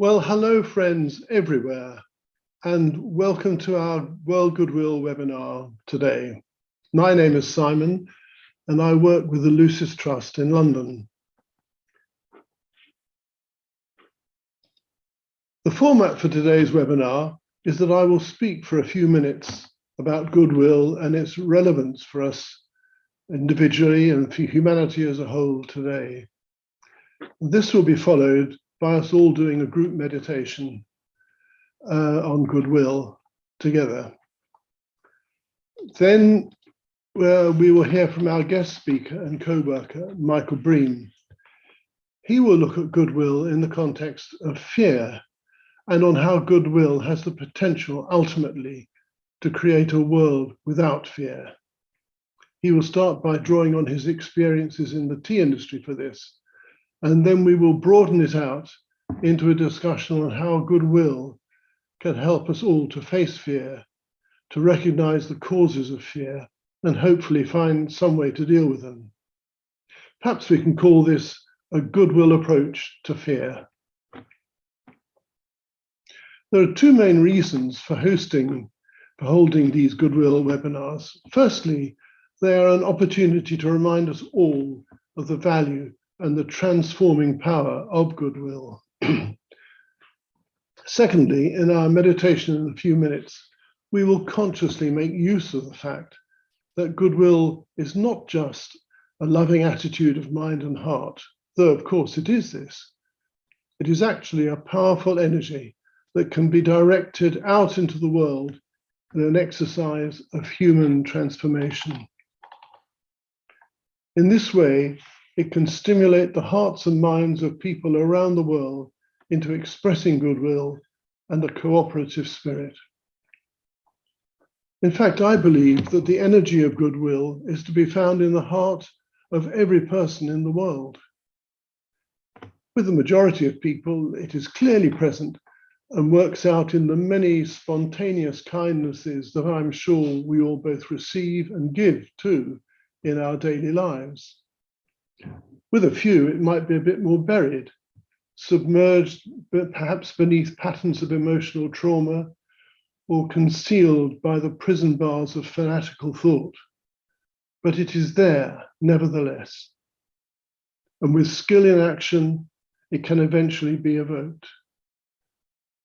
Well, hello friends everywhere, and welcome to our World Goodwill webinar today. My name is Simon, and I work with the Lucis Trust in London. The format for today's webinar is that I will speak for a few minutes about goodwill and its relevance for us individually and for humanity as a whole today. This will be followed by us all doing a group meditation on goodwill together. Then we will hear from our guest speaker and co-worker, Michael Breen. He will look at goodwill in the context of fear and on how goodwill has the potential ultimately to create a world without fear. He will start by drawing on his experiences in the tea industry for this, and then we will broaden it out into a discussion on how goodwill can help us all to face fear, to recognize the causes of fear, and hopefully find some way to deal with them. Perhaps we can call this a goodwill approach to fear. There are two main reasons for holding these goodwill webinars. Firstly, they are an opportunity to remind us all of the value and the transforming power of goodwill. Secondly, in our meditation in a few minutes, we will consciously make use of the fact that goodwill is not just a loving attitude of mind and heart, though of course it is this. It is actually a powerful energy that can be directed out into the world in an exercise of human transformation. In this way, it can stimulate the hearts and minds of people around the world into expressing goodwill and a cooperative spirit. In fact, I believe that the energy of goodwill is to be found in the heart of every person in the world. With the majority of people, it is clearly present and works out in the many spontaneous kindnesses that I'm sure we all both receive and give to in our daily lives. With a few, it might be a bit more buried, submerged perhaps beneath patterns of emotional trauma, or concealed by the prison bars of fanatical thought. But it is there, nevertheless. And with skill in action, it can eventually be evoked.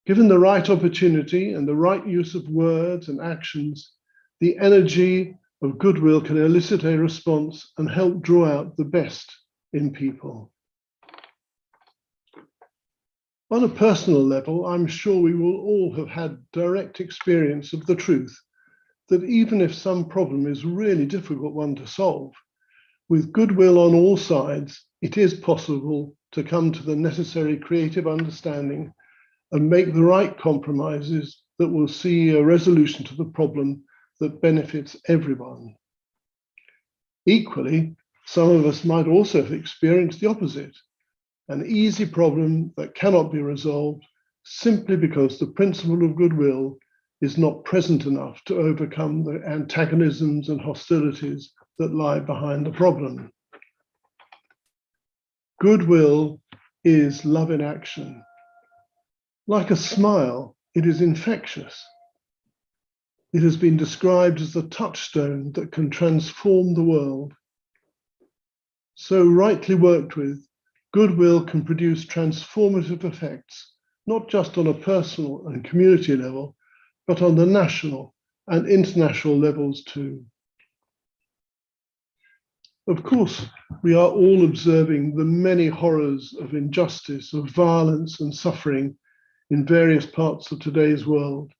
Given the right opportunity and the right use of words and actions, the energy of goodwill can elicit a response and help draw out the best in people. On a personal level, I'm sure we will all have had direct experience of the truth that even if some problem is a really difficult one to solve, with goodwill on all sides, it is possible to come to the necessary creative understanding and make the right compromises that will see a resolution to the problem that benefits everyone. Equally, some of us might also have experienced the opposite, an easy problem that cannot be resolved simply because the principle of goodwill is not present enough to overcome the antagonisms and hostilities that lie behind the problem. Goodwill is love in action. Like a smile, it is infectious. It has been described as the touchstone that can transform the world. So rightly worked with, goodwill can produce transformative effects, not just on a personal and community level, but on the national and international levels too. Of course, we are all observing the many horrors of injustice, of violence and suffering in various parts of today's world.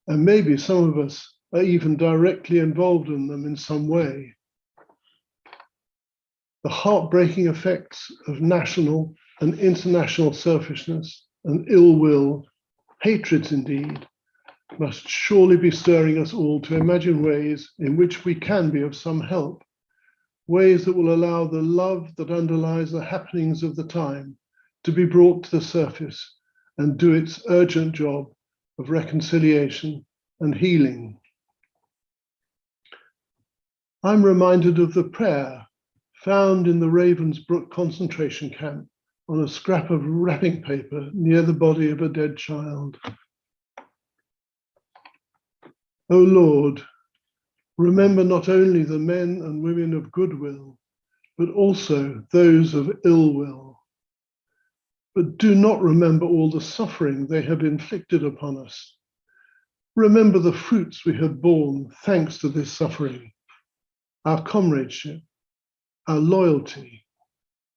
And maybe some of us are even directly involved in them in some way. The heartbreaking effects of national and international selfishness and ill will, hatreds indeed, must surely be stirring us all to imagine ways in which we can be of some help, ways that will allow the love that underlies the happenings of the time to be brought to the surface and do its urgent job of reconciliation and healing. I'm reminded of the prayer found in the Ravensbrück concentration camp on a scrap of wrapping paper near the body of a dead child. O Lord, remember not only the men and women of goodwill, but also those of ill will. But do not remember all the suffering they have inflicted upon us. Remember the fruits we have borne thanks to this suffering, our comradeship, our loyalty,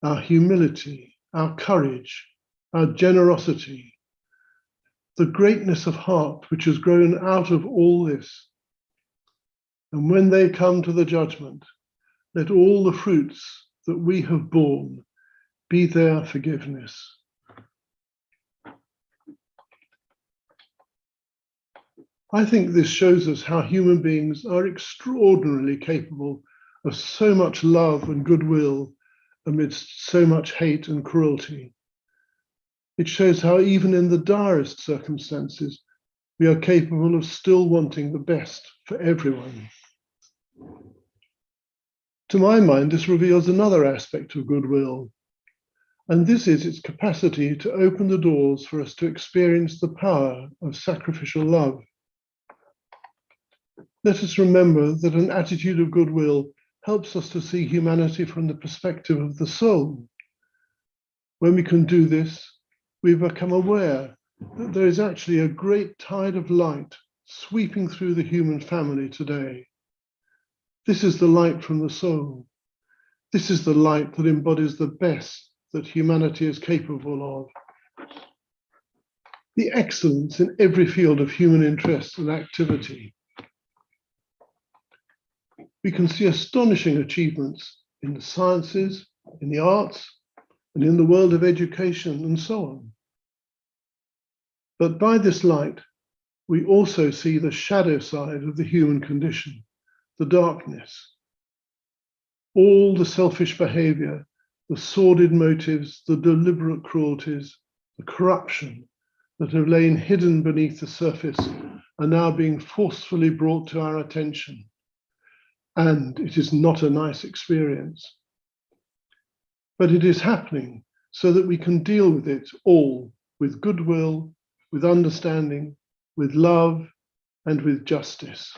our humility, our courage, our generosity, the greatness of heart which has grown out of all this. And when they come to the judgment, let all the fruits that we have borne be their forgiveness. I think this shows us how human beings are extraordinarily capable of so much love and goodwill amidst so much hate and cruelty. It shows how even in the direst circumstances, we are capable of still wanting the best for everyone. To my mind, this reveals another aspect of goodwill, and this is its capacity to open the doors for us to experience the power of sacrificial love. Let us remember that an attitude of goodwill helps us to see humanity from the perspective of the soul. When we can do this, we become aware that there is actually a great tide of light sweeping through the human family today. This is the light from the soul. This is the light that embodies the best that humanity is capable of. The excellence in every field of human interest and activity. We can see astonishing achievements in the sciences, in the arts, and in the world of education, and so on. But by this light, we also see the shadow side of the human condition, the darkness. All the selfish behavior, the sordid motives, the deliberate cruelties, the corruption that have lain hidden beneath the surface are now being forcefully brought to our attention. And it is not a nice experience. But it is happening so that we can deal with it all with goodwill, with understanding, with love, and with justice.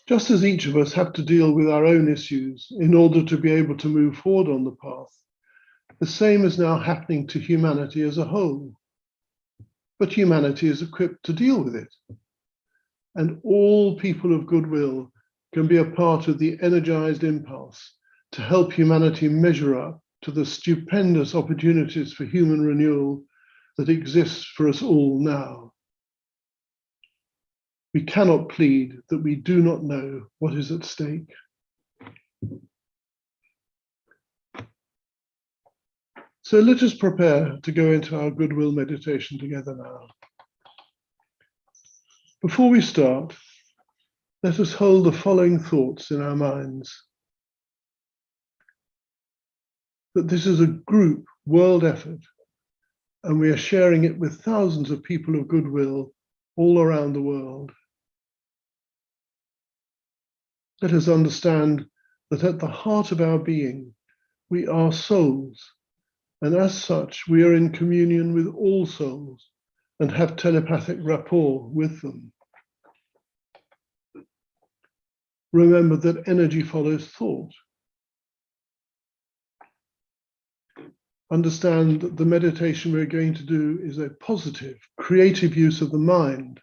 Just as each of us have to deal with our own issues in order to be able to move forward on the path, the same is now happening to humanity as a whole. But humanity is equipped to deal with it. And all people of goodwill can be a part of the energized impulse to help humanity measure up to the stupendous opportunities for human renewal that exist for us all now. We cannot plead that we do not know what is at stake. So let us prepare to go into our goodwill meditation together now. Before we start, let us hold the following thoughts in our minds. That this is a group world effort, and we are sharing it with thousands of people of goodwill all around the world. Let us understand that at the heart of our being, we are souls, and as such, we are in communion with all souls and have telepathic rapport with them. Remember that energy follows thought. Understand that the meditation we're going to do is a positive, creative use of the mind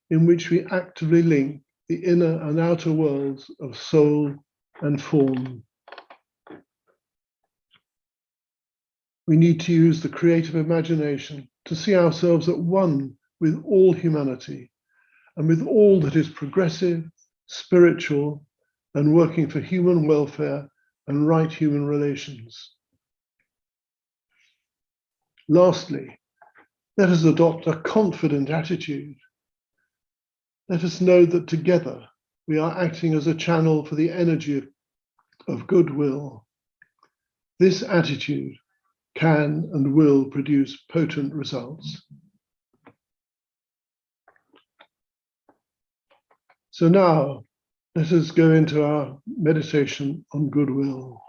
in which we actively link the inner and outer worlds of soul and form. We need to use the creative imagination to see ourselves at one with all humanity and with all that is progressive, spiritual, and working for human welfare and right human relations. Lastly, let us adopt a confident attitude. Let us know that together we are acting as a channel for the energy of goodwill. This attitude can and will produce potent results. So now, let us go into our meditation on goodwill.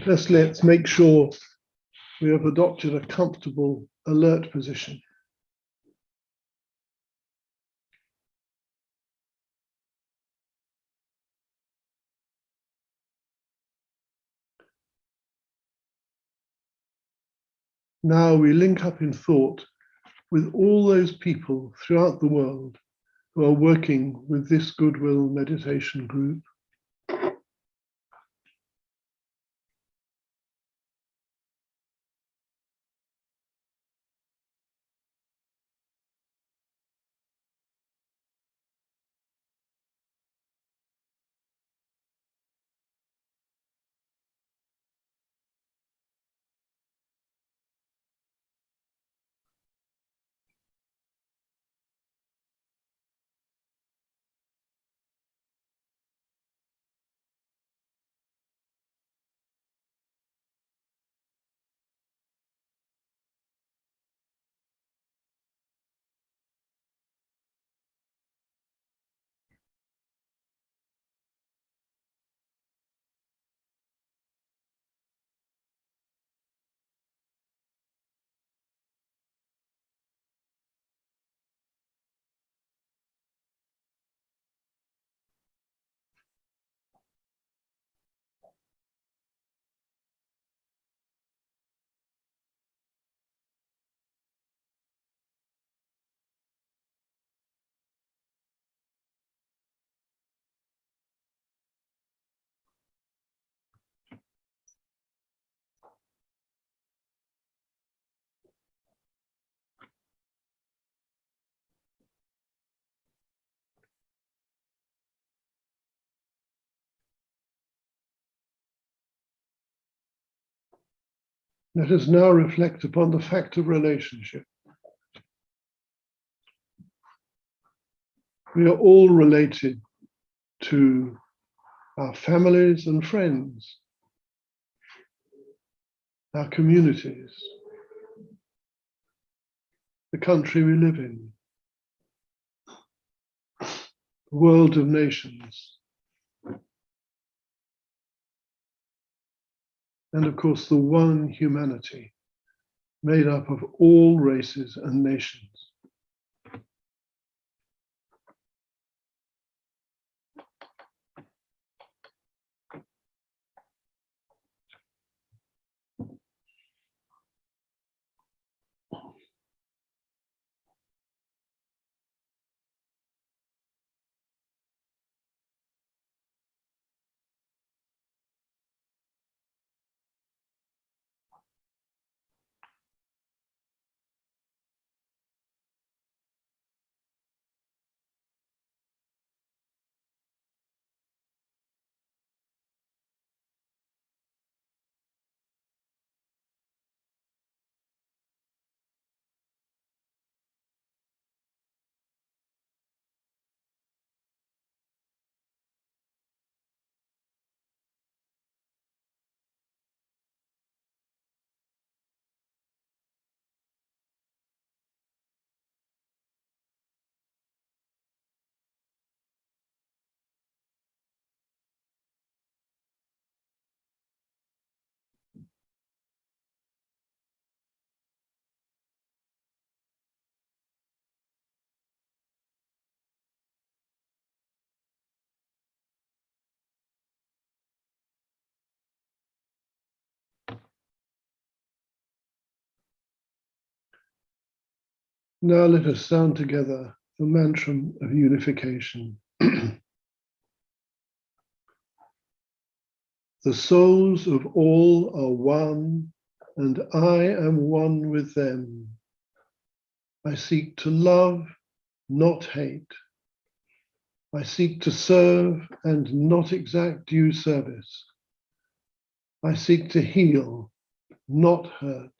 First, let's make sure we have adopted a comfortable, alert position. Now we link up in thought with all those people throughout the world who are working with this Goodwill meditation group. Let us now reflect upon the fact of relationship. We are all related to our families and friends, our communities, the country we live in, the world of nations, and of course the one humanity made up of all races and nations. Now let us sound together the mantra of unification. The souls of all are one, and I am one with them. I seek to love, not hate. I seek to serve and not exact due service. I seek to heal, not hurt.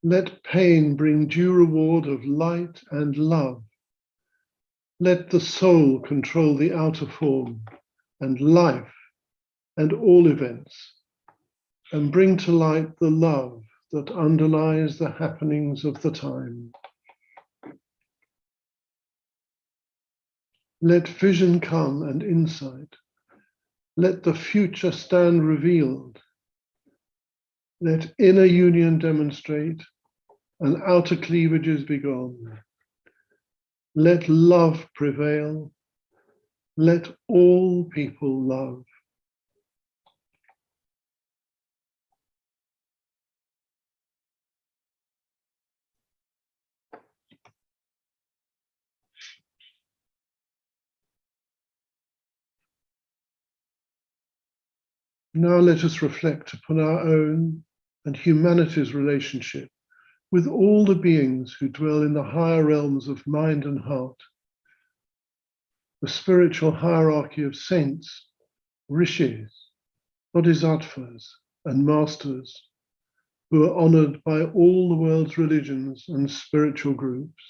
Let pain bring due reward of light and love. Let the soul control the outer form and life and all events, and bring to light the love that underlies the happenings of the time. Let vision come and insight. Let the future stand revealed. Let inner union demonstrate and outer cleavages be gone. Let love prevail. Let all people love. Now let us reflect upon our own and humanity's relationship with all the beings who dwell in the higher realms of mind and heart, the spiritual hierarchy of saints, rishis, bodhisattvas, and masters, who are honored by all the world's religions and spiritual groups.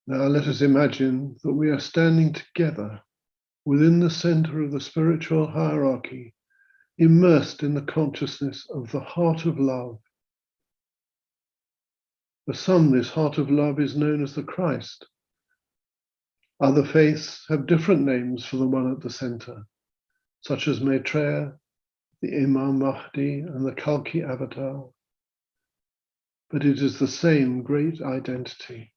Now let us imagine that we are standing together within the center of the spiritual hierarchy, immersed in the consciousness of the heart of love. For some, this heart of love is known as the Christ. Other faiths have different names for the one at the center, such as Maitreya, the Imam Mahdi, and the Kalki avatar. But it is the same great identity.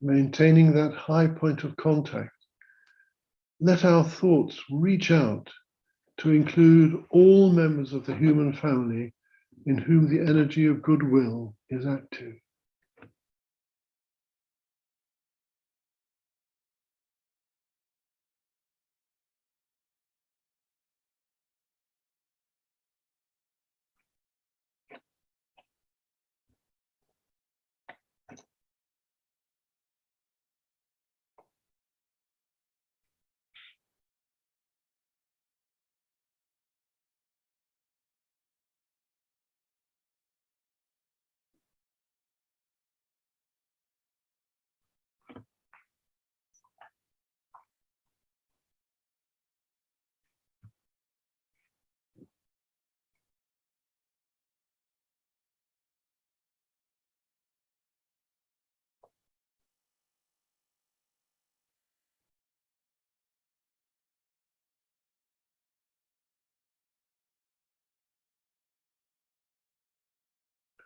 Maintaining that high point of contact, let our thoughts reach out to include all members of the human family in whom the energy of goodwill is active.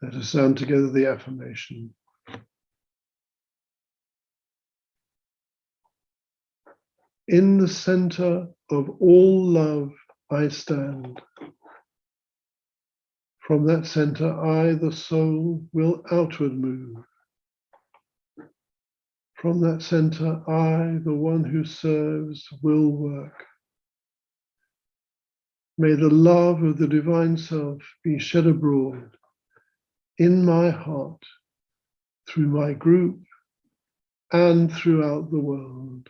Let us sound together the affirmation. In the center of all love, I stand. From that center, I, the soul, will outward move. From that center, I, the one who serves, will work. May the love of the divine self be shed abroad in my heart, through my group, and throughout the world.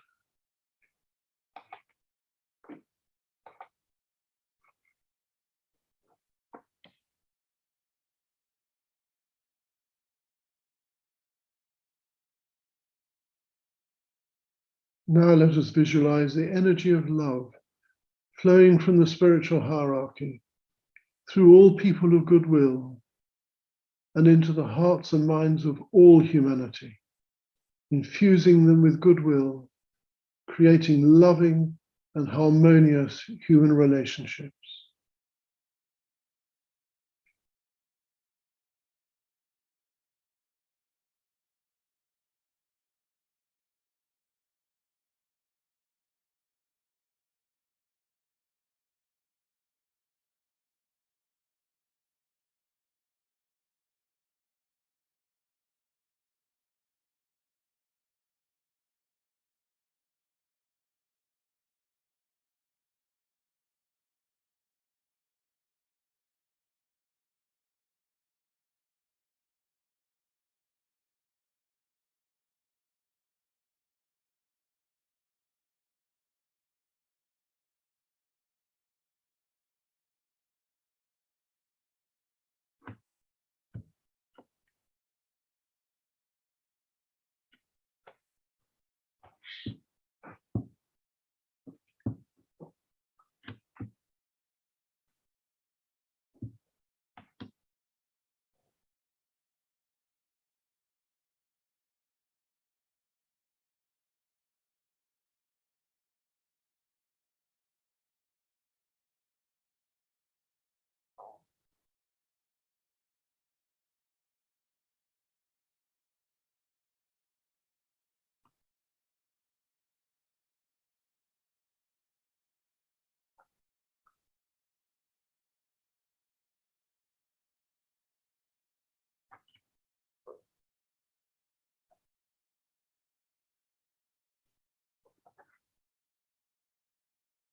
Now let us visualize the energy of love flowing from the spiritual hierarchy through all people of goodwill and into the hearts and minds of all humanity, infusing them with goodwill, creating loving and harmonious human relationships.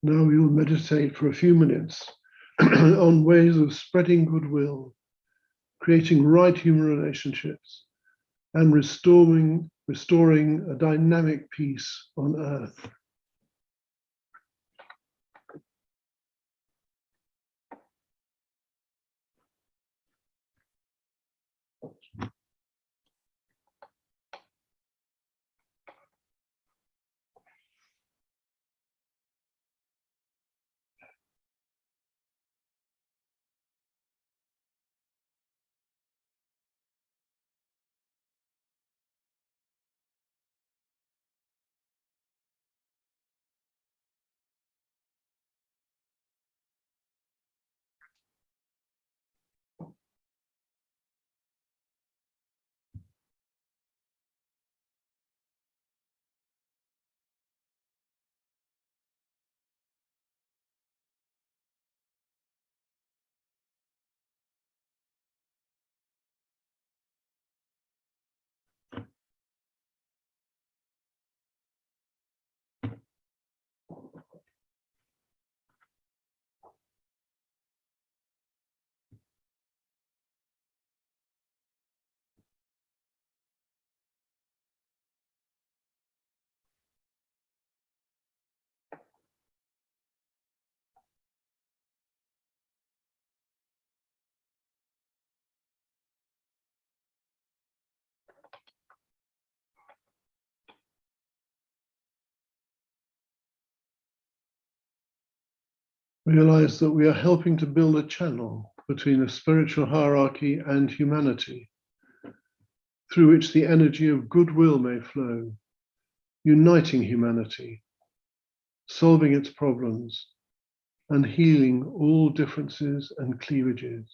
Now we will meditate for a few minutes on ways of spreading goodwill, creating right human relationships, and restoring a dynamic peace on earth. Realize that we are helping to build a channel between a spiritual hierarchy and humanity, through which the energy of goodwill may flow, uniting humanity, solving its problems, and healing all differences and cleavages.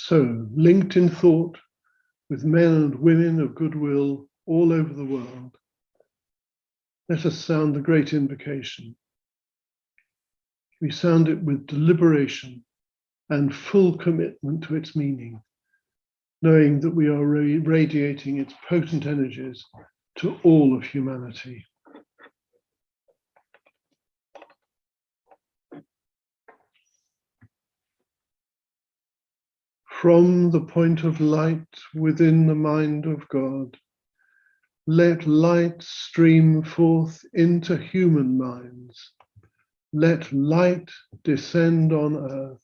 So, linked in thought with men and women of goodwill all over the world, let us sound the great invocation. We sound it with deliberation and full commitment to its meaning, knowing that we are radiating its potent energies to all of humanity. From the point of light within the mind of God, let light stream forth into human minds. Let light descend on earth.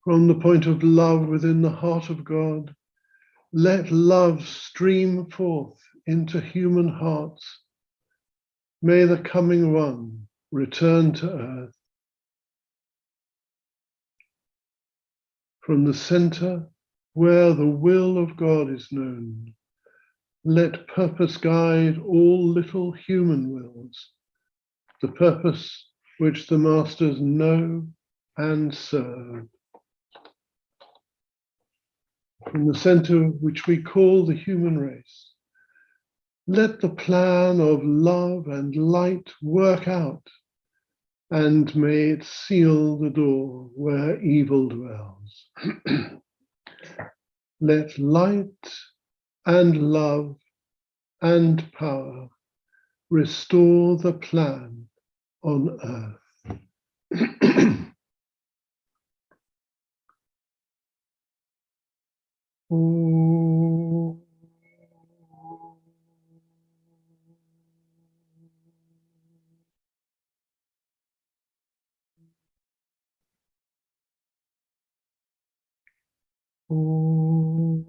From the point of love within the heart of God, let love stream forth into human hearts. May the coming one return to earth. From the center where the will of God is known, let purpose guide all little human wills, the purpose which the masters know and serve. From the center which we call the human race, let the plan of love and light work out, and may it seal the door where evil dwells. Let light and love and power restore the plan on earth. Oh. Oh.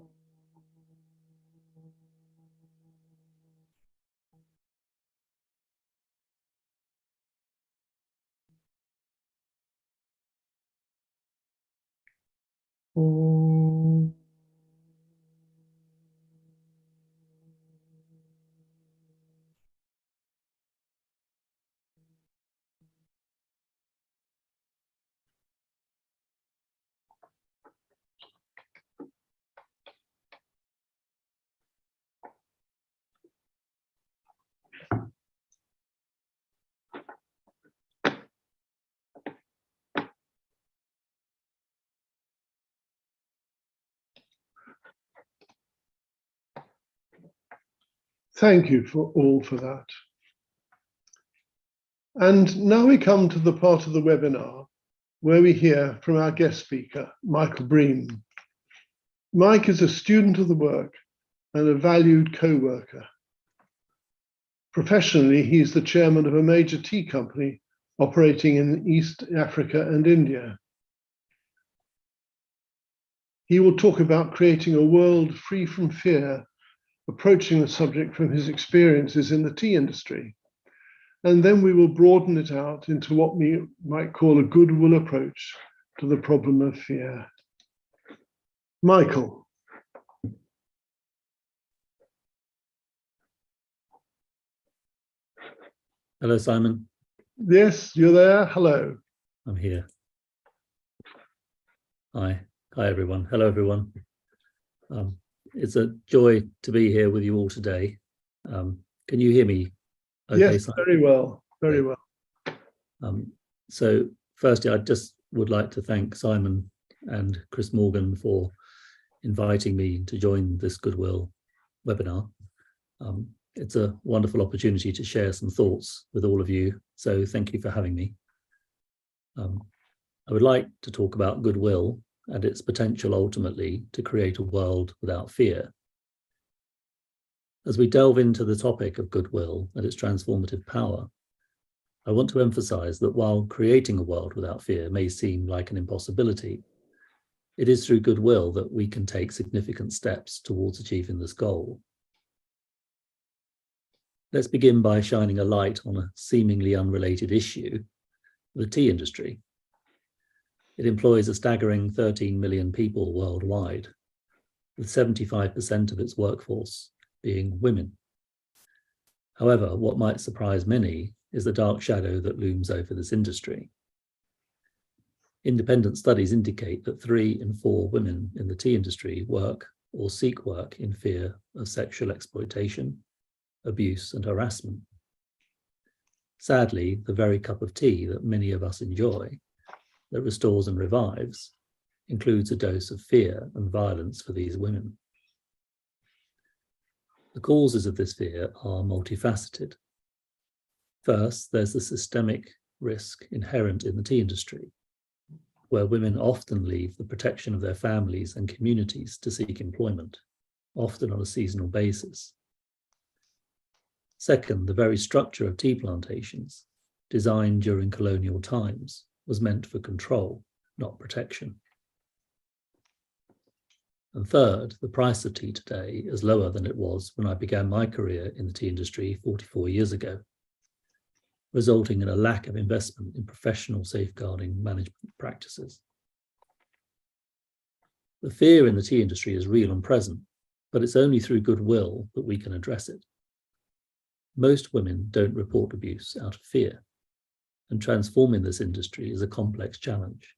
Oh. Thank you for that. And now we come to the part of the webinar where we hear from our guest speaker, Michael Bream. Mike is a student of the work and a valued co-worker. Professionally, he's the chairman of a major tea company operating in East Africa and India. He will talk about creating a world free from fear, approaching the subject from his experiences in the tea industry. And then we will broaden it out into what we might call a goodwill approach to the problem of fear. Michael. Hello, Simon. Yes, you're there. Hello. I'm here. Hi. Hi, everyone. Hello, everyone. It's a joy to be here with you all today. Can you hear me? Okay, yes, Simon? very well. Very well. So firstly, I just would like to thank Simon and Chris Morgan for inviting me to join this Goodwill webinar. It's a wonderful opportunity to share some thoughts with all of you. So thank you for having me. I would like to talk about goodwill and its potential ultimately to create a world without fear. As we delve into the topic of goodwill and its transformative power, I want to emphasize that while creating a world without fear may seem like an impossibility, it is through goodwill that we can take significant steps towards achieving this goal. Let's begin by shining a light on a seemingly unrelated issue, the tea industry. It employs a staggering 13 million people worldwide, with 75% of its workforce being women. However, what might surprise many is the dark shadow that looms over this industry. Independent studies indicate that 3 in 4 women in the tea industry work or seek work in fear of sexual exploitation, abuse, and harassment. Sadly, the very cup of tea that many of us enjoy, that restores and revives, includes a dose of fear and violence for these women. The causes of this fear are multifaceted. First, there's the systemic risk inherent in the tea industry, where women often leave the protection of their families and communities to seek employment, often on a seasonal basis. Second, the very structure of tea plantations, designed during colonial times, was meant for control, not protection. And third, the price of tea today is lower than it was when I began my career in the tea industry 44 years ago, resulting in a lack of investment in professional safeguarding management practices. The fear in the tea industry is real and present, but it's only through goodwill that we can address it. Most women don't report abuse out of fear, and transforming this industry is a complex challenge.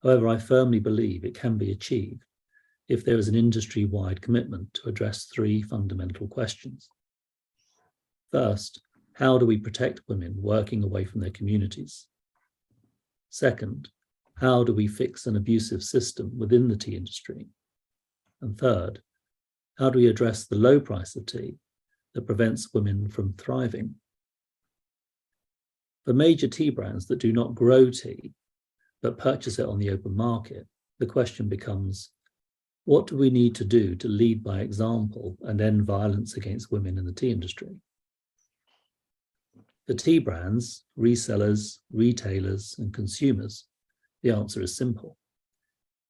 However, I firmly believe it can be achieved if there is an industry-wide commitment to address 3 fundamental questions. First, how do we protect women working away from their communities? Second, how do we fix an abusive system within the tea industry? And third, how do we address the low price of tea that prevents women from thriving? For major tea brands that do not grow tea, but purchase it on the open market, the question becomes, what do we need to do to lead by example and end violence against women in the tea industry? For tea brands, resellers, retailers, and consumers, the answer is simple.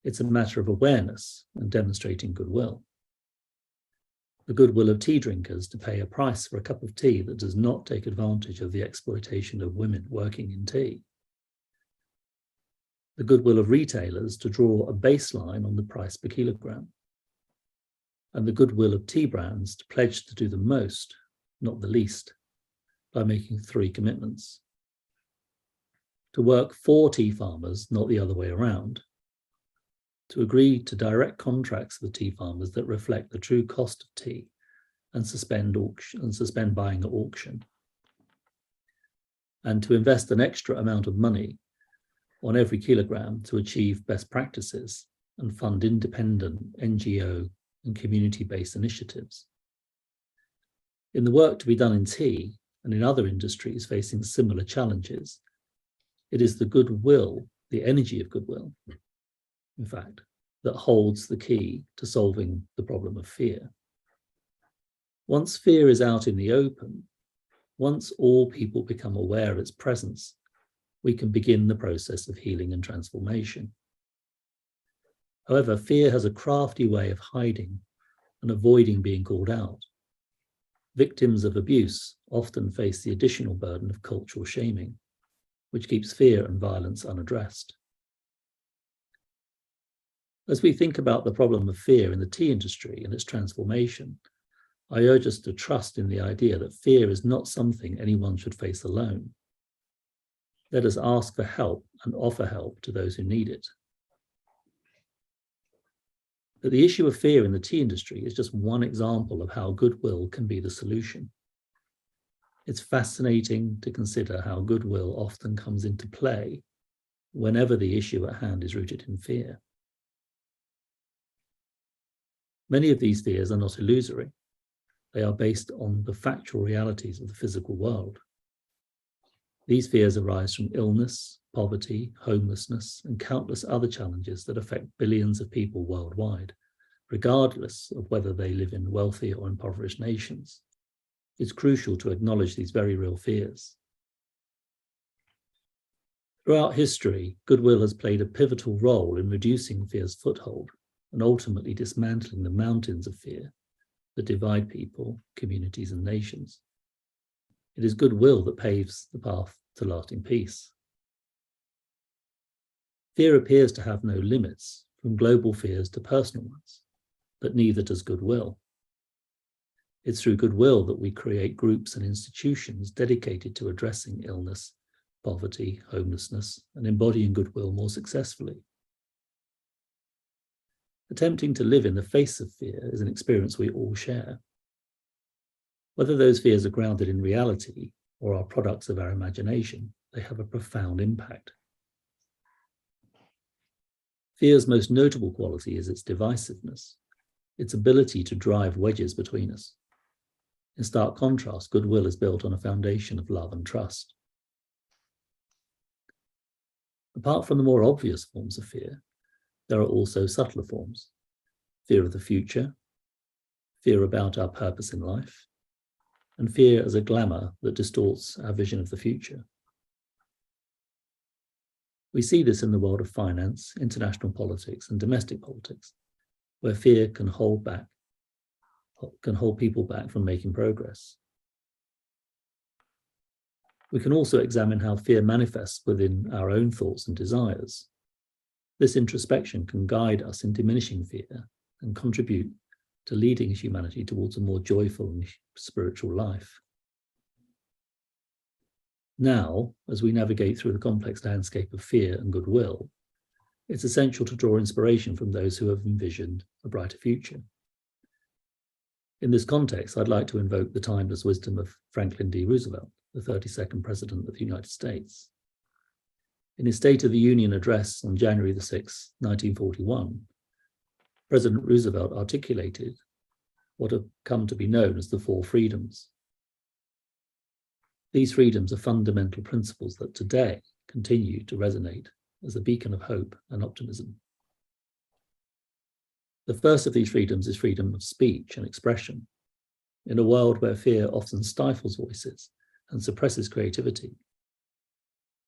It's a matter of awareness and demonstrating goodwill. The goodwill of tea drinkers to pay a price for a cup of tea that does not take advantage of the exploitation of women working in tea. The goodwill of retailers to draw a baseline on the price per kilogram. And the goodwill of tea brands to pledge to do the most, not the least, by making 3 commitments. To work for tea farmers, not the other way around. To agree to direct contracts with tea farmers that reflect the true cost of tea and suspend buying at auction. And to invest an extra amount of money on every kilogram to achieve best practices and fund independent NGO and community-based initiatives. In the work to be done in tea and in other industries facing similar challenges, it is the goodwill, the energy of goodwill, in fact, that holds the key to solving the problem of fear. Once fear is out in the open, once all people become aware of its presence, we can begin the process of healing and transformation. However, fear has a crafty way of hiding and avoiding being called out. Victims of abuse often face the additional burden of cultural shaming, which keeps fear and violence unaddressed. As we think about the problem of fear in the tea industry and its transformation, I urge us to trust in the idea that fear is not something anyone should face alone. Let us ask for help and offer help to those who need it. But the issue of fear in the tea industry is just one example of how goodwill can be the solution. It's fascinating to consider how goodwill often comes into play whenever the issue at hand is rooted in fear. Many of these fears are not illusory. They are based on the factual realities of the physical world. These fears arise from illness, poverty, homelessness, and countless other challenges that affect billions of people worldwide, regardless of whether they live in wealthy or impoverished nations. It's crucial to acknowledge these very real fears. Throughout history, goodwill has played a pivotal role in reducing fear's foothold and ultimately dismantling the mountains of fear that divide people, communities, and nations. It is goodwill that paves the path to lasting peace. Fear appears to have no limits, from global fears to personal ones, but neither does goodwill. It's through goodwill that we create groups and institutions dedicated to addressing illness, poverty, homelessness, and embodying goodwill more successfully. Attempting to live in the face of fear is an experience we all share. Whether those fears are grounded in reality or are products of our imagination, they have a profound impact. Fear's most notable quality is its divisiveness, its ability to drive wedges between us. In stark contrast, goodwill is built on a foundation of love and trust. Apart from the more obvious forms of fear, there are also subtler forms: fear of the future, fear about our purpose in life, and fear as a glamour that distorts our vision of the future. We see this in the world of finance, international politics, and domestic politics, where fear can hold people back from making progress. We can also examine how fear manifests within our own thoughts and desires. This introspection can guide us in diminishing fear and contribute to leading humanity towards a more joyful and spiritual life. Now, as we navigate through the complex landscape of fear and goodwill, it's essential to draw inspiration from those who have envisioned a brighter future. In this context, I'd like to invoke the timeless wisdom of Franklin D. Roosevelt, the 32nd President of the United States. In his State of the Union address on January 6, 1941, President Roosevelt articulated what have come to be known as the four freedoms. These freedoms are fundamental principles that today continue to resonate as a beacon of hope and optimism. The first of these freedoms is freedom of speech and expression. In a world where fear often stifles voices and suppresses creativity,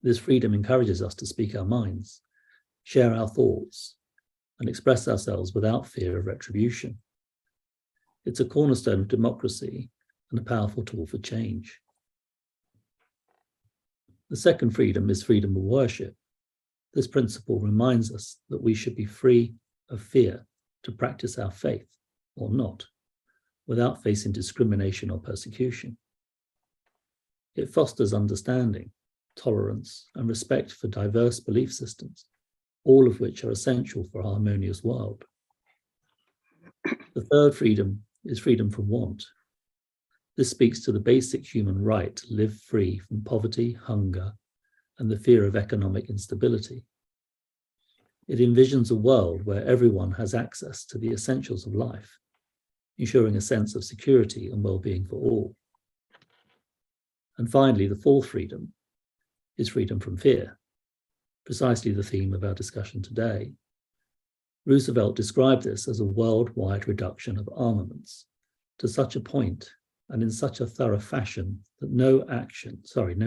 this freedom encourages us to speak our minds, share our thoughts, and express ourselves without fear of retribution. It's a cornerstone of democracy and a powerful tool for change. The second freedom is freedom of worship. This principle reminds us that we should be free of fear to practice our faith, or not, without facing discrimination or persecution. It fosters understanding, tolerance, and respect for diverse belief systems, all of which are essential for a harmonious world. The third freedom is freedom from want. This speaks to the basic human right to live free from poverty, hunger, and the fear of economic instability. It envisions a world where everyone has access to the essentials of life, ensuring a sense of security and well-being for all. And finally, the fourth freedom is freedom from fear, precisely the theme of our discussion today. Roosevelt described this as a worldwide reduction of armaments to such a point and in such a thorough fashion that no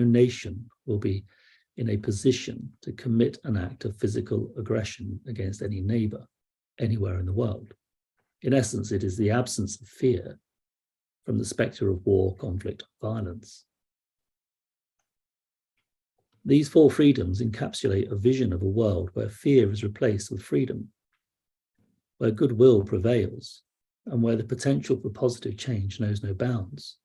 nation will be in a position to commit an act of physical aggression against any neighbor anywhere in the world. In essence, it is the absence of fear from the spectre of war, conflict, violence. These four freedoms encapsulate a vision of a world where fear is replaced with freedom, where goodwill prevails, and where the potential for positive change knows no bounds.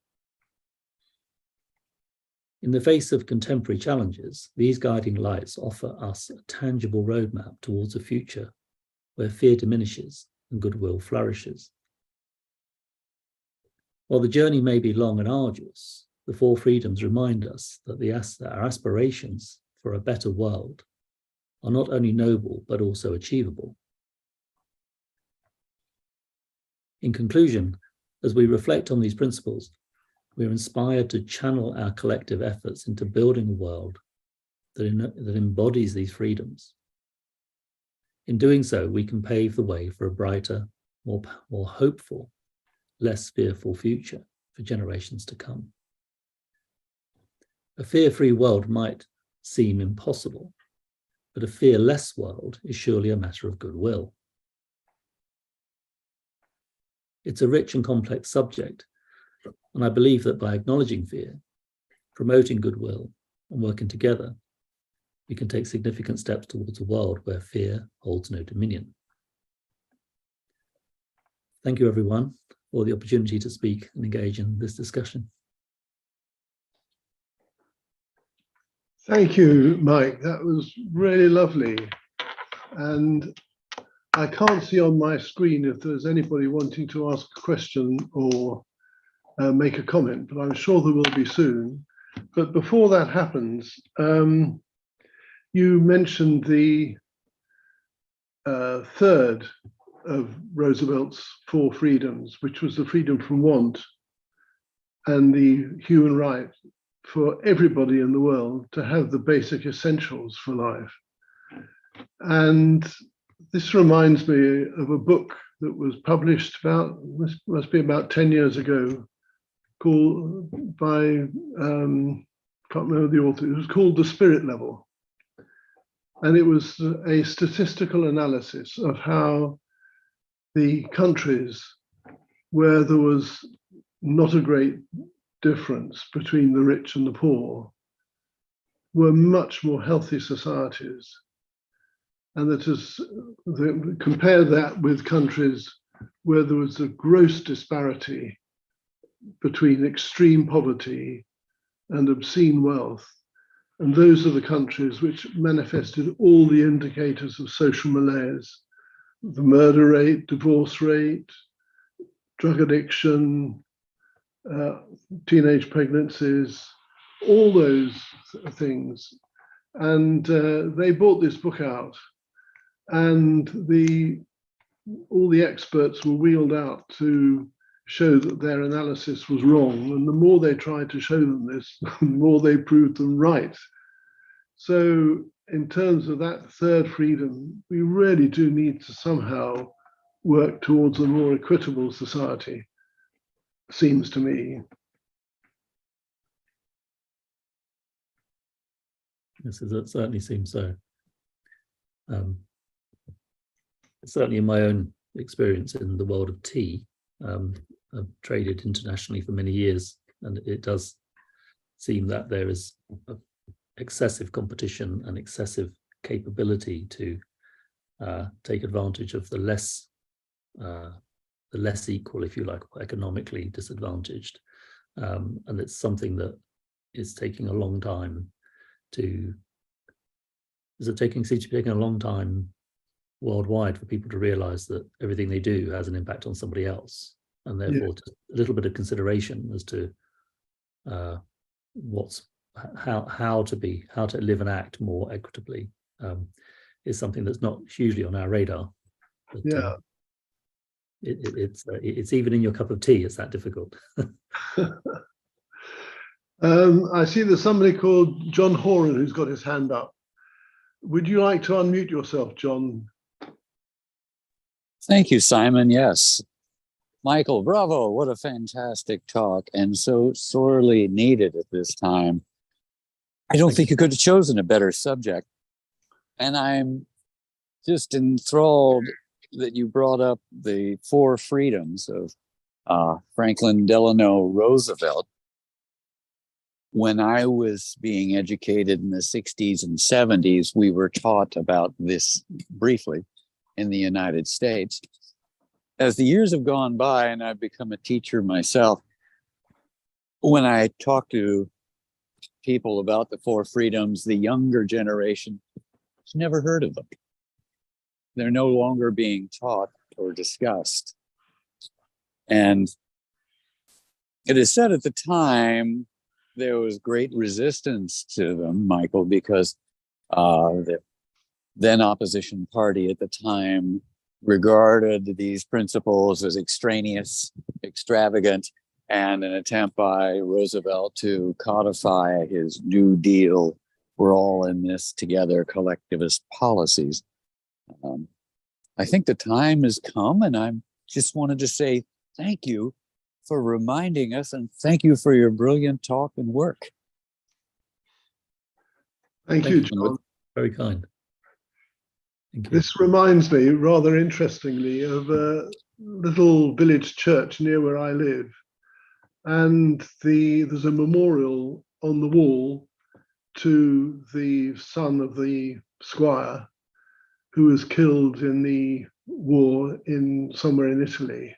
In the face of contemporary challenges, these guiding lights offer us a tangible roadmap towards a future where fear diminishes and goodwill flourishes. While the journey may be long and arduous, the four freedoms remind us that our aspirations for a better world are not only noble, but also achievable. In conclusion, as we reflect on these principles, we are inspired to channel our collective efforts into building a world that embodies these freedoms. In doing so, we can pave the way for a brighter, more hopeful, less fearful future for generations to come. A fear-free world might seem impossible, but a fearless world is surely a matter of goodwill. It's a rich and complex subject, and I believe that by acknowledging fear, promoting goodwill, and working together, we can take significant steps towards a world where fear holds no dominion. Thank you, everyone, for the opportunity to speak and engage in this discussion. Thank you, Mike. That was really lovely. And I can't see on my screen if there's anybody wanting to ask a question or make a comment, but I'm sure there will be soon. But before that happens, you mentioned the third of Roosevelt's four freedoms, which was the freedom from want and the human right for everybody in the world to have the basic essentials for life. And this reminds me of a book that was published must be about 10 years ago, called by, can't remember the author, it was called The Spirit Level. And it was a statistical analysis of how the countries where there was not a great difference between the rich and the poor were much more healthy societies. And that is, compare that with countries where there was a gross disparity between extreme poverty and obscene wealth. And those are the countries which manifested all the indicators of social malaise: the murder rate, divorce rate, drug addiction, teenage pregnancies, all those things. And they brought this book out, and all the experts were wheeled out to show that their analysis was wrong. And the more they tried to show them this, the more they proved them right. So in terms of that third freedom, we really do need to somehow work towards a more equitable society, seems to me. Yes, it certainly seems so. Certainly in my own experience in the world of tea, I've traded internationally for many years, and it does seem that there is excessive competition and excessive capability to take advantage of the less equal, if you like, economically disadvantaged. And it's something that is taking a long time seems to be taking a long time worldwide for people to realize that everything they do has an impact on somebody else, and therefore a little bit of consideration as to how to live and act more equitably is something that's not hugely on our radar. But, it's even in your cup of tea. It's that difficult. I see there's somebody called John Horan who's got his hand up. Would you like to unmute yourself, John? Thank you, Simon. Yes. Michael, bravo. What a fantastic talk, and so sorely needed at this time. I don't think you could have chosen a better subject. And I'm just enthralled that you brought up the four freedoms of Franklin Delano Roosevelt. When I was being educated in the 60s and 70s, we were taught about this briefly in the United States. As the years have gone by and I've become a teacher myself, when I talk to people about the four freedoms, the younger generation has never heard of them. They're no longer being taught or discussed. And it is said at the time there was great resistance to them, Michael, because the then opposition party at the time regarded these principles as extraneous, extravagant, and an attempt by Roosevelt to codify his New Deal, we're all in this together collectivist policies. I think the time has come, and I just wanted to say thank you for reminding us, and thank you for your brilliant talk and work. Thank you, John. Very kind. This reminds me, rather interestingly, of a little village church near where I live. And there's a memorial on the wall to the son of the squire who was killed in the war somewhere in Italy.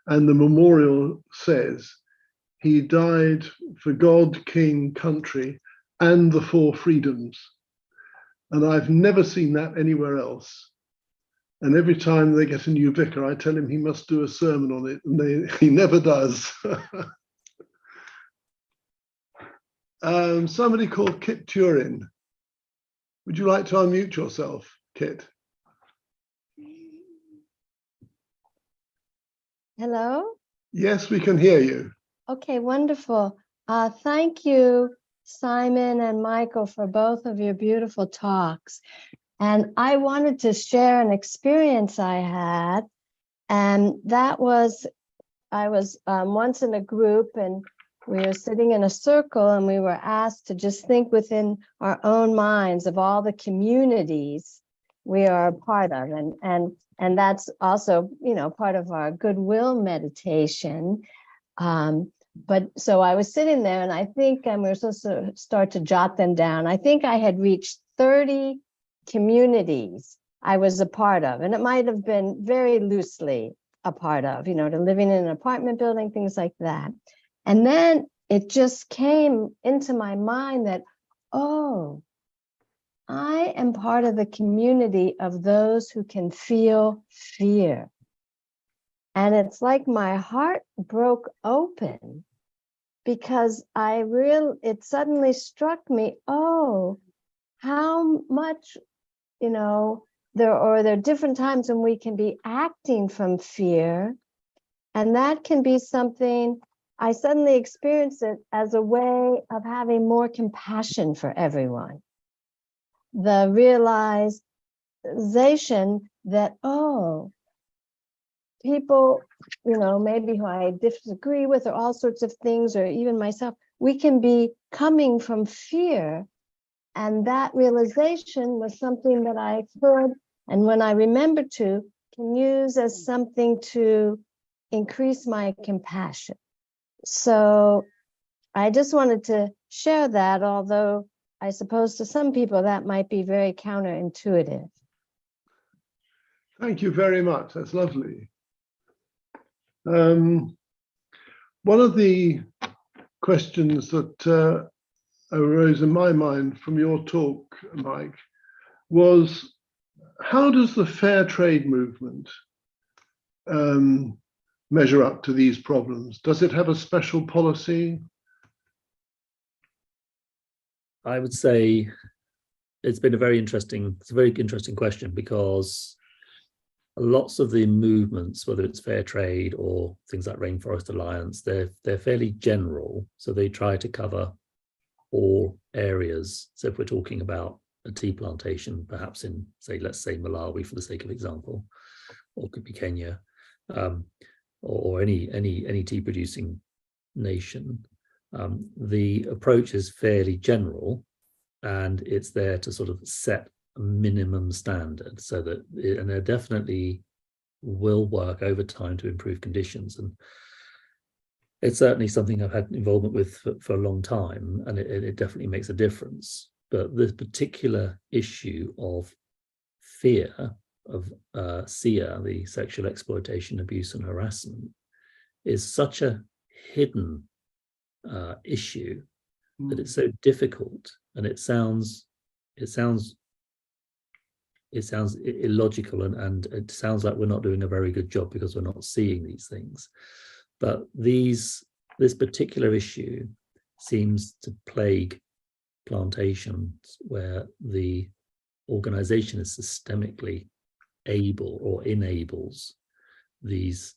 And the memorial says, "He died for God, king, country, and the four freedoms. And I've never seen that anywhere else. And every time they get a new vicar, I tell him he must do a sermon on it, and he never does. Somebody called Kit Turin. Would you like to unmute yourself, Kit? Hello? Yes, we can hear you. Okay, wonderful. Thank you, Simon and Michael, for both of your beautiful talks. And I wanted to share an experience I had, and that was, I was once in a group, and we were sitting in a circle, and we were asked to just think within our own minds of all the communities we are a part of. And that's also, you know, part of our Goodwill meditation. But so I was sitting there, and I think, and we were supposed to start to jot them down. I think I had reached 30 communities I was a part of, and it might have been very loosely a part of, you know, to living in an apartment building, things like that. And then it just came into my mind that, oh, I am part of the community of those who can feel fear. And it's like my heart broke open, because it suddenly struck me, oh, how much, you know, there are different times when we can be acting from fear. And that can be something, I suddenly experienced it as a way of having more compassion for everyone. The realization that, oh, people, you know, maybe who I disagree with, or all sorts of things, or even myself, we can be coming from fear. And that realization was something that I could, and when I remember to, can use as something to increase my compassion. So I just wanted to share that, although I suppose to some people that might be very counterintuitive. Thank you very much. That's lovely. One of the questions that arose in my mind from your talk, Mike, was how does the fair trade movement measure up to these problems? Does it have a special policy? I would say it's a very interesting question, because lots of the movements, whether it's fair trade or things like Rainforest Alliance, they're fairly general. So they try to cover all areas. So if we're talking about a tea plantation, perhaps in, let's say Malawi for the sake of example, or could be Kenya, or any tea producing nation, the approach is fairly general, and it's there to sort of set a minimum standard, so that and it definitely will work over time to improve conditions. And it's certainly something I've had involvement with for a long time, and it definitely makes a difference. But this particular issue of fear of SEA, the sexual exploitation, abuse and harassment, is such a hidden issue that it's so difficult, and it sounds illogical, and it sounds like we're not doing a very good job because we're not seeing these things. But this particular issue seems to plague plantations where the organization is systemically able or enables these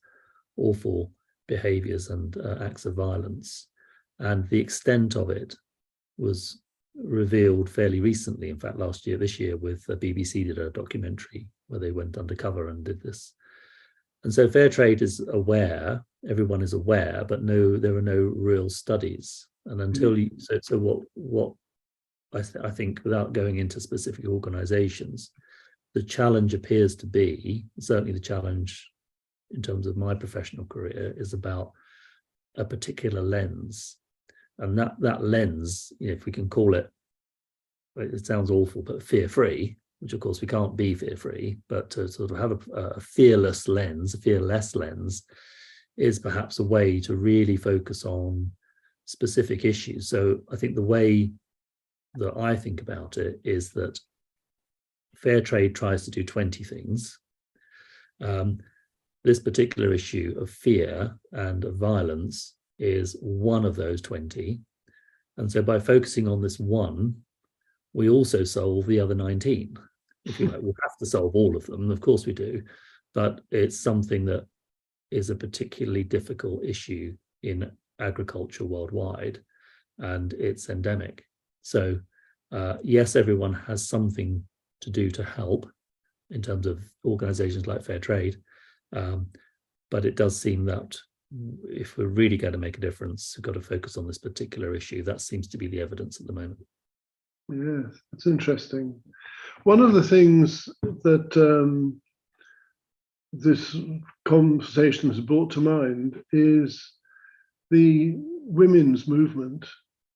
awful behaviors and acts of violence. And the extent of it was revealed fairly recently, in fact this year with the BBC did a documentary where they went undercover and did this. And so fair trade is aware, everyone is aware, but there are no real studies. And until what I think, without going into specific organizations, the challenge appears to be, certainly the challenge in terms of my professional career, is about a particular lens. And that lens, if we can call it, it sounds awful, but fear-free, which of course we can't be fear-free, but to sort of have a fearless lens, a fearless lens, is perhaps a way to really focus on specific issues. So I think the way that I think about it is that fair trade tries to do 20 things. This particular issue of fear and of violence is one of those 20. And so by focusing on this one, we also solve the other 19. If you like, we'll have to solve all of them, of course we do, but it's something that is a particularly difficult issue in agriculture worldwide, and it's endemic. So yes, everyone has something to do to help in terms of organizations like Fair Trade, but it does seem that if we're really going to make a difference, we've got to focus on this particular issue. That seems to be the evidence at the moment. Yes, that's interesting. One of the things that this conversation has brought to mind is the women's movement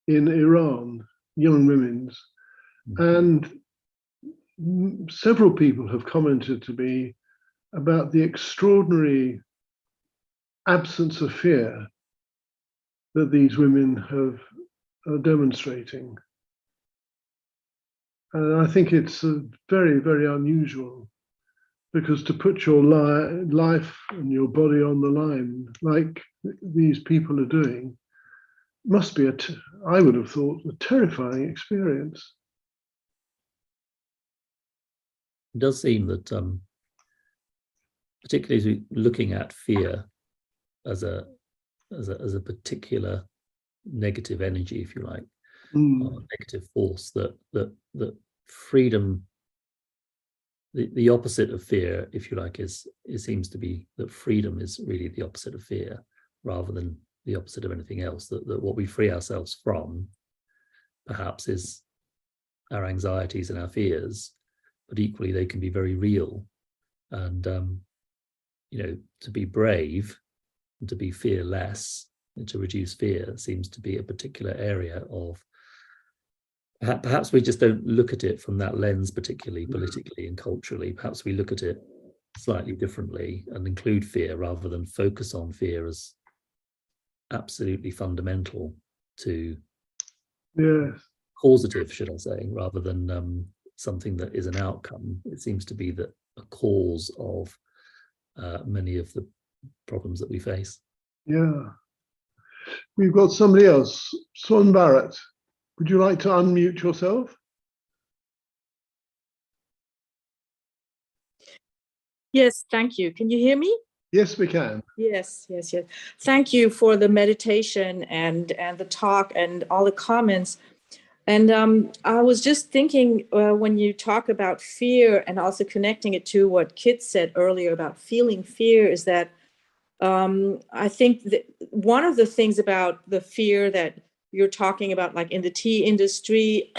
in Iran, young women's. And several people have commented to me about the extraordinary absence of fear that these women are demonstrating. And I think it's very, very unusual, because to put your life and your body on the line, like these people are doing, must be, I would have thought, a terrifying experience. It does seem that, particularly as we're looking at fear as a particular negative energy, if you like, or negative force, that freedom, the opposite of fear, if you like, it seems to be that freedom is really the opposite of fear, rather than the opposite of anything else. That what we free ourselves from, perhaps, is our anxieties and our fears, but equally they can be very real. And to be brave and to be fearless and to reduce fear seems to be a particular area of, perhaps we just don't look at it from that lens, particularly politically and culturally. Perhaps we look at it slightly differently and include fear rather than focus on fear as absolutely fundamental to, causative, should I say, rather than something that is an outcome. It seems to be that a cause of many of the problems that we face. Yeah. We've got somebody else, Swan Barrett. Would you like to unmute yourself? Yes, thank you. Can you hear me? Yes, we can. Yes. Thank you for the meditation and the talk and all the comments. And I was just thinking when you talk about fear and also connecting it to what Kit said earlier about feeling fear, is that I think that one of the things about the fear that you're talking about, like in the tea industry,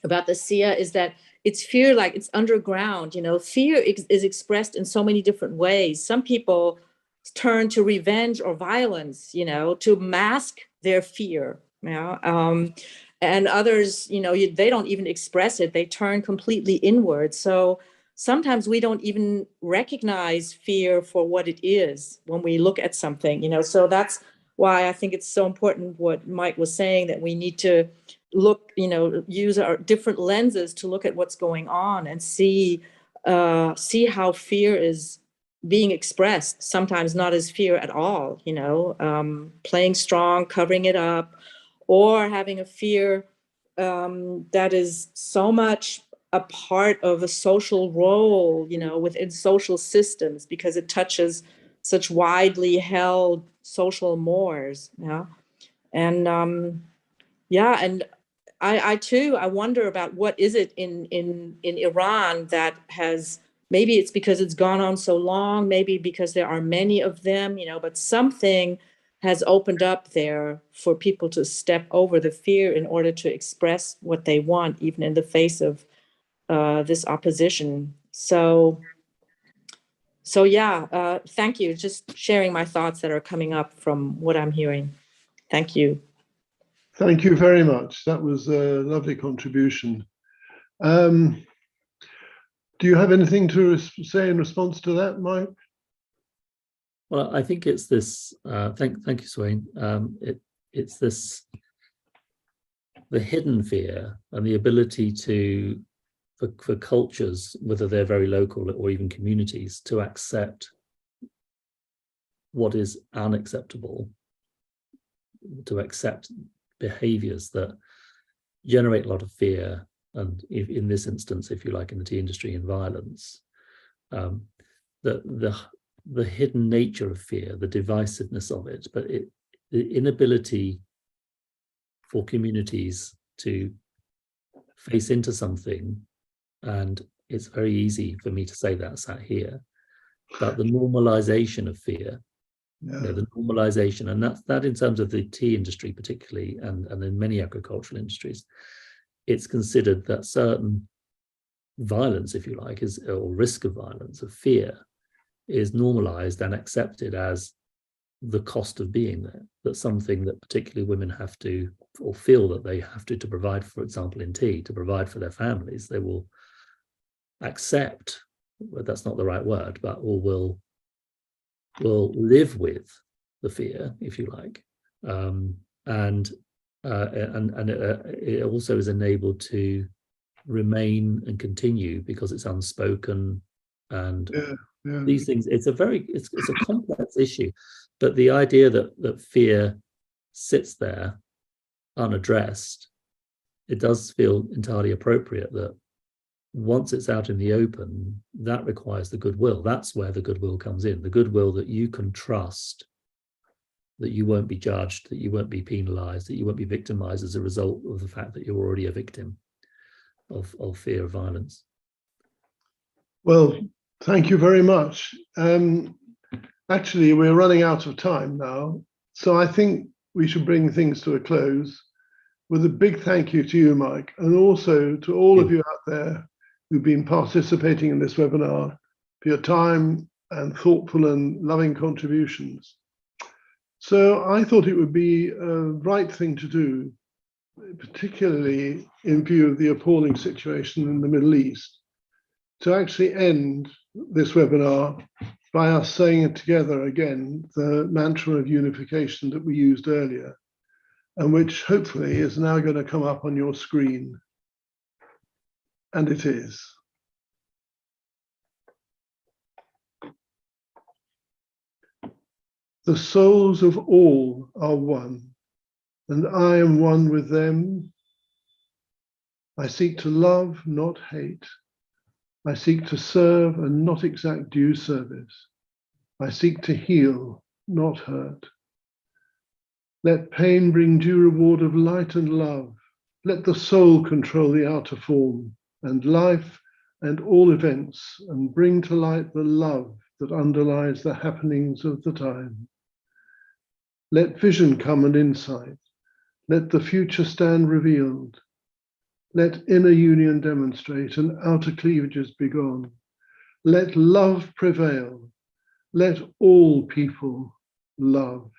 about the SIA, is that it's fear, like it's underground. Fear is expressed in so many different ways. Some people turn to revenge or violence, to mask their fear. And others, they don't even express it. They turn completely inward. So sometimes we don't even recognize fear for what it is when we look at something, so that's why I think it's so important what Mike was saying, that we need to look, use our different lenses to look at what's going on and see how fear is being expressed, sometimes not as fear at all, playing strong, covering it up, or having a fear that is so much a part of a social role, within social systems, because it touches such widely held social mores. And and I too, I wonder about what is it in Iran that has, maybe it's because it's gone on so long, maybe because there are many of them, but something has opened up there for people to step over the fear in order to express what they want, even in the face of this opposition. So thank you. Just sharing my thoughts that are coming up from what I'm hearing. Thank you. Thank you very much. That was a lovely contribution. Do you have anything to say in response to that, Mike? Well, I think it's this. Thank you, Swain. It's this the hidden fear and the ability to, for cultures, whether they're very local or even communities, to accept what is unacceptable, to accept behaviors that generate a lot of fear, and if, in this instance, if you like, in the tea industry, and violence, the hidden nature of fear, the divisiveness of it, but the inability for communities to face into something, and it's very easy for me to say that sat here, but the normalization of fear, the normalization, and that in terms of the tea industry particularly, and in many agricultural industries, it's considered that certain violence, if you like, or risk of violence, of fear, is normalized and accepted as the cost of being there. That's something that particularly women have to, or feel that they have to provide, for example, in tea, to provide for their families. They will accept, well, that's not the right word, but or will live with the fear, if you like, and it also is enabled to remain and continue because it's unspoken, and these things. It's a complex issue, but the idea that fear sits there unaddressed, it does feel entirely appropriate that once it's out in the open, that requires the goodwill. That's where the goodwill comes in, the goodwill that you can trust, that you won't be judged, that you won't be penalized, that you won't be victimized as a result of the fact that you're already a victim of fear of violence. Well, thank you very much. Actually, we're running out of time now, so I think we should bring things to a close with a big thank you to you, Mike, and also to all of you out there who've been participating in this webinar, for your time and thoughtful and loving contributions. So I thought it would be a right thing to do, particularly in view of the appalling situation in the Middle East, to actually end this webinar by us saying it together again, the mantra of unification that we used earlier, and which hopefully is now going to come up on your screen. And it is. The souls of all are one, and I am one with them. I seek to love, not hate. I seek to serve and not exact due service. I seek to heal, not hurt. Let pain bring due reward of light and love. Let the soul control the outer form and life and all events, and bring to light the love that underlies the happenings of the time. Let vision come and insight. Let the future stand revealed. Let inner union demonstrate and outer cleavages be gone. Let love prevail. Let all people love.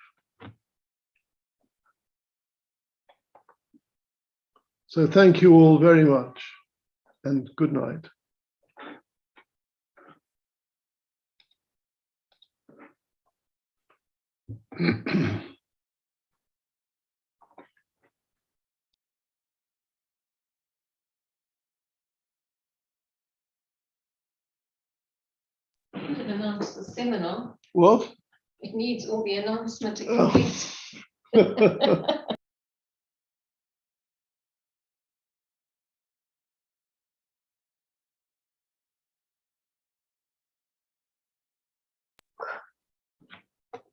So thank you all very much, and good night. You can announce the seminar. What? It needs all the announcement to complete.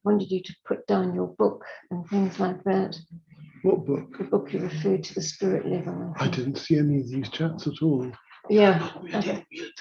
Wanted you to put down your book and things like that. What book? The book you referred to, the spirit level. I didn't see any of these chats at all. Yeah. We didn't mute.